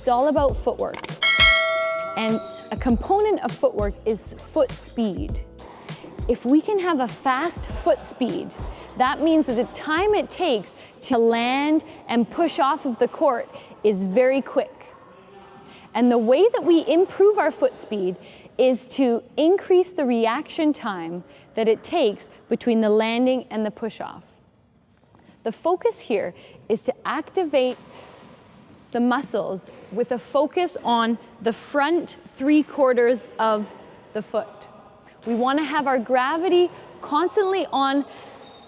all about footwork. And a component of footwork is foot speed. If we can have a fast foot speed, that means that the time it takes to land and push off of the court is very quick. And the way that we improve our foot speed is to increase the reaction time that it takes between the landing and the push-off. The focus here is to activate the muscles with a focus on the front 3/4 of the foot. We want to have our gravity constantly on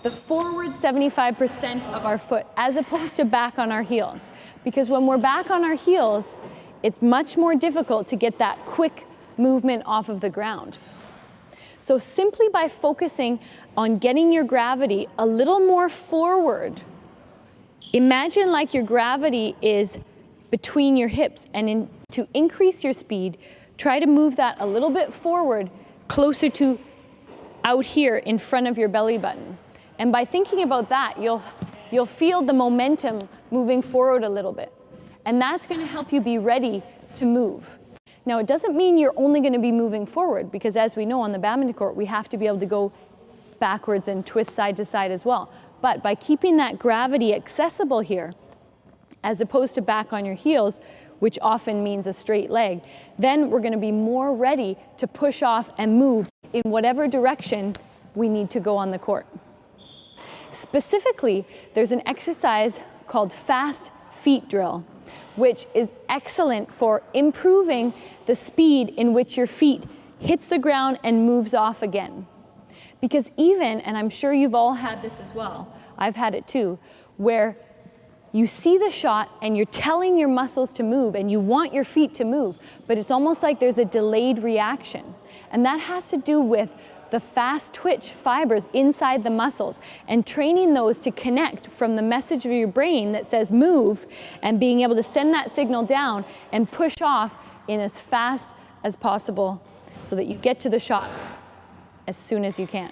the forward 75% of our foot, as opposed to back on our heels. Because when we're back on our heels, it's much more difficult to get that quick movement off of the ground. So simply by focusing on getting your gravity a little more forward, imagine like your gravity is between your hips, and to increase your speed, try to move that a little bit forward, closer to out here in front of your belly button. And by thinking about that, you'll feel the momentum moving forward a little bit. And that's going to help you be ready to move. Now, it doesn't mean you're only going to be moving forward, because as we know on the badminton court, we have to be able to go backwards and twist side to side as well. But by keeping that gravity accessible here, as opposed to back on your heels, which often means a straight leg, then we're going to be more ready to push off and move in whatever direction we need to go on the court. Specifically, there's an exercise called fast feet drill, which is excellent for improving the speed in which your feet hits the ground and moves off again. Because even, and I'm sure you've all had this as well, I've had it too, where you see the shot and you're telling your muscles to move and you want your feet to move, but it's almost like there's a delayed reaction. And that has to do with the fast twitch fibers inside the muscles, and training those to connect from the message of your brain that says move, and being able to send that signal down and push off in as fast as possible so that you get to the shot as soon as you can.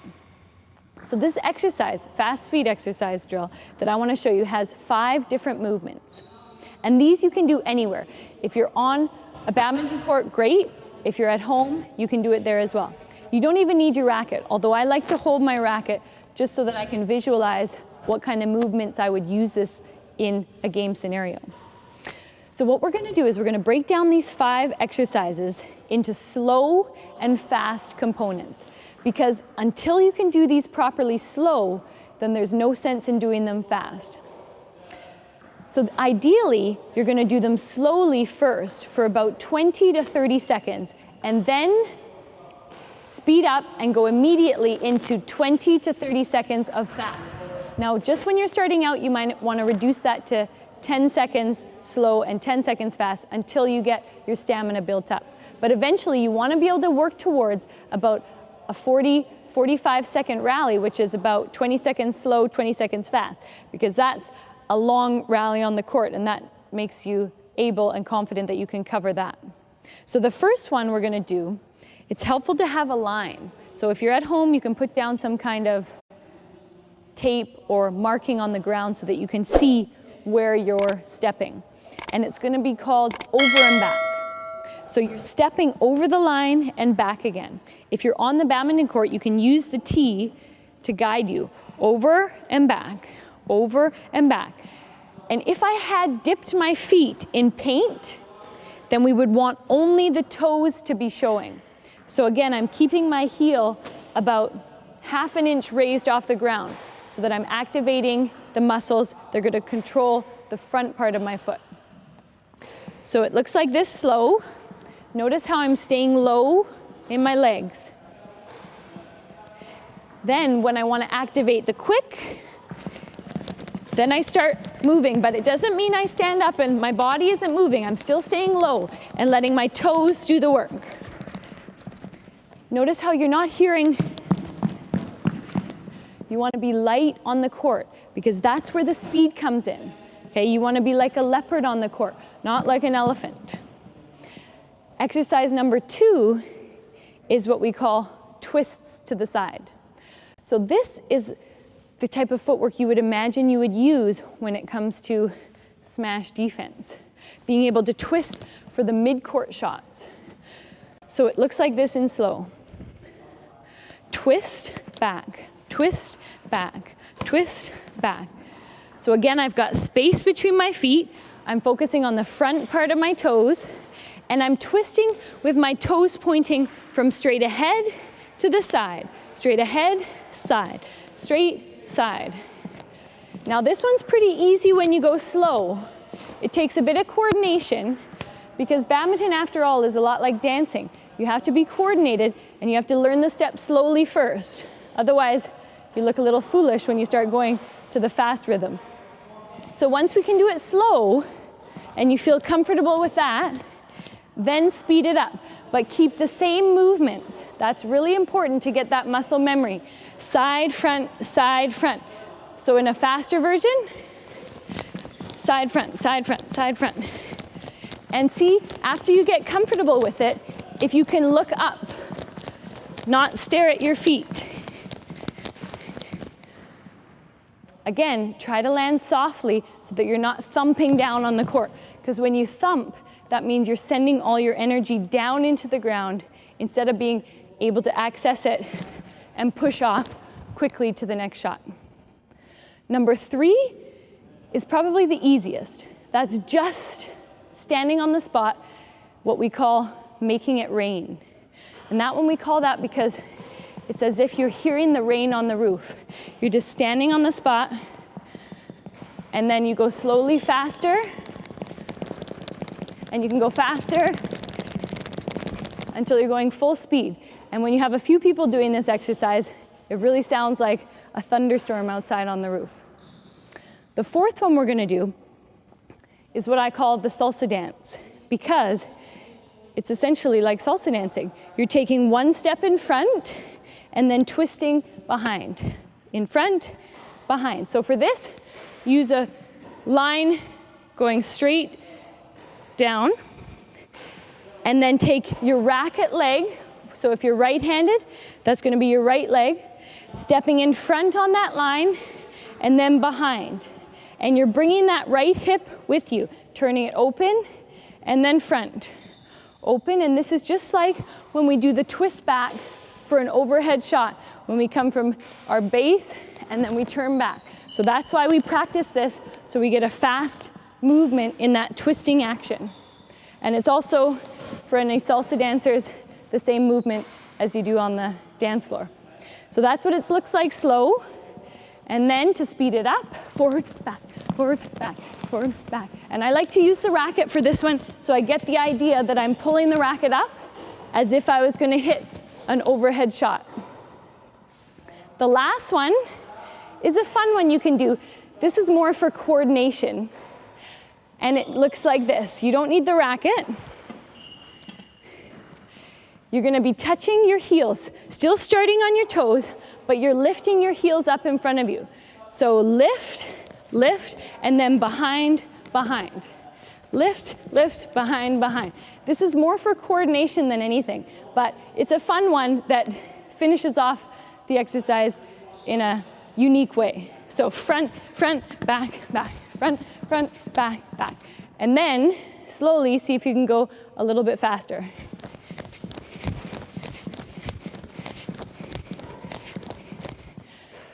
So this exercise, fast feet exercise drill that I want to show you, has 5 different movements. And these you can do anywhere. If you're on a badminton court, great. If you're at home, you can do it there as well. You don't even need your racket, although I like to hold my racket just so that I can visualize what kind of movements I would use this in a game scenario. So what we're going to do is we're going to break down these 5 exercises into slow and fast components, because until you can do these properly slow, then there's no sense in doing them fast. So ideally, you're going to do them slowly first for about 20 to 30 seconds, and then speed up and go immediately into 20 to 30 seconds of fast. Now, just when you're starting out, you might want to reduce that to 10 seconds slow and 10 seconds fast until you get your stamina built up. But eventually, you want to be able to work towards about a 45 second rally, which is about 20 seconds slow, 20 seconds fast, because that's a long rally on the court, and that makes you able and confident that you can cover that. So the first one we're going to do, it's helpful to have a line. So if you're at home, you can put down some kind of tape or marking on the ground so that you can see where you're stepping. And it's going to be called over and back. So you're stepping over the line and back again. If you're on the badminton court, you can use the tee to guide you over and back, over and back. And if I had dipped my feet in paint, then we would want only the toes to be showing. So again, I'm keeping my heel about ½ an inch raised off the ground so that I'm activating the muscles. They're going to control the front part of my foot. So it looks like this slow. Notice how I'm staying low in my legs. Then when I want to activate the quick, then I start moving, but it doesn't mean I stand up and my body isn't moving. I'm still staying low and letting my toes do the work. Notice how you're not hearing. You want to be light on the court because that's where the speed comes in. Okay, you want to be like a leopard on the court, not like an elephant. Exercise number 2 is what we call twists to the side. So this is the type of footwork you would imagine you would use when it comes to smash defense. being able to twist for the mid-court shots. So it looks like this in slow. Twist, back, twist, back, twist, back. So again, I've got space between my feet. I'm focusing on the front part of my toes, and I'm twisting with my toes pointing from straight ahead to the side. Straight ahead, side, straight, side. Now this one's pretty easy when you go slow. It takes a bit of coordination because badminton, after all, is a lot like dancing. You have to be coordinated and you have to learn the steps slowly first. Otherwise, you look a little foolish when you start going to the fast rhythm. So once we can do it slow and you feel comfortable with that, then speed it up, but keep the same movements. That's really important to get that muscle memory. Side, front, side, front. So in a faster version, side, front, side, front, side, front. And see, after you get comfortable with it, if you can look up, not stare at your feet. Again, try to land softly so that you're not thumping down on the court. Because when you thump, that means you're sending all your energy down into the ground instead of being able to access it and push off quickly to the next shot. Number 3 is probably the easiest. That's just standing on the spot, what we call making it rain. And that one we call that because it's as if you're hearing the rain on the roof. You're just standing on the spot, and then you go slowly faster, and you can go faster until you're going full speed. And when you have a few people doing this exercise, it really sounds like a thunderstorm outside on the roof. The 4th one we're gonna do is what I call the salsa dance, because it's essentially like salsa dancing. You're taking one step in front and then twisting behind. In front, behind. So for this, use a line going straight down, and then take your racket leg. So if you're right-handed, that's going to be your right leg, stepping in front on that line, and then behind. And you're bringing that right hip with you, turning it open, and then front. Open, and this is just like when we do the twist back for an overhead shot, when we come from our base, and then we turn back. So that's why we practice this, so we get a fast movement in that twisting action. And it's also, for any salsa dancers, the same movement as you do on the dance floor. So that's what it looks like slow. And then to speed it up, forward, back, forward, back, forward, back. And I like to use the racket for this one, so I get the idea that I'm pulling the racket up as if I was gonna hit an overhead shot. The last one is a fun one you can do. This is more for coordination. And it looks like this. You don't need the racket. You're gonna be touching your heels, still starting on your toes, but you're lifting your heels up in front of you. So lift, lift, and then behind, behind. Lift, lift, behind, behind. This is more for coordination than anything, but it's a fun one that finishes off the exercise in a unique way. So front, front, back, back, front, front, back, back. And then slowly see if you can go a little bit faster.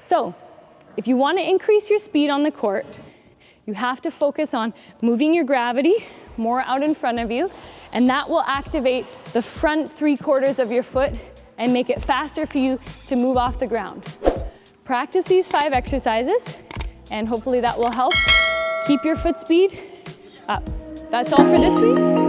So if you want to increase your speed on the court, you have to focus on moving your gravity more out in front of you, and that will activate the front 3/4 of your foot and make it faster for you to move off the ground. Practice these 5 exercises, and hopefully that will help keep your foot speed up. That's all for this week.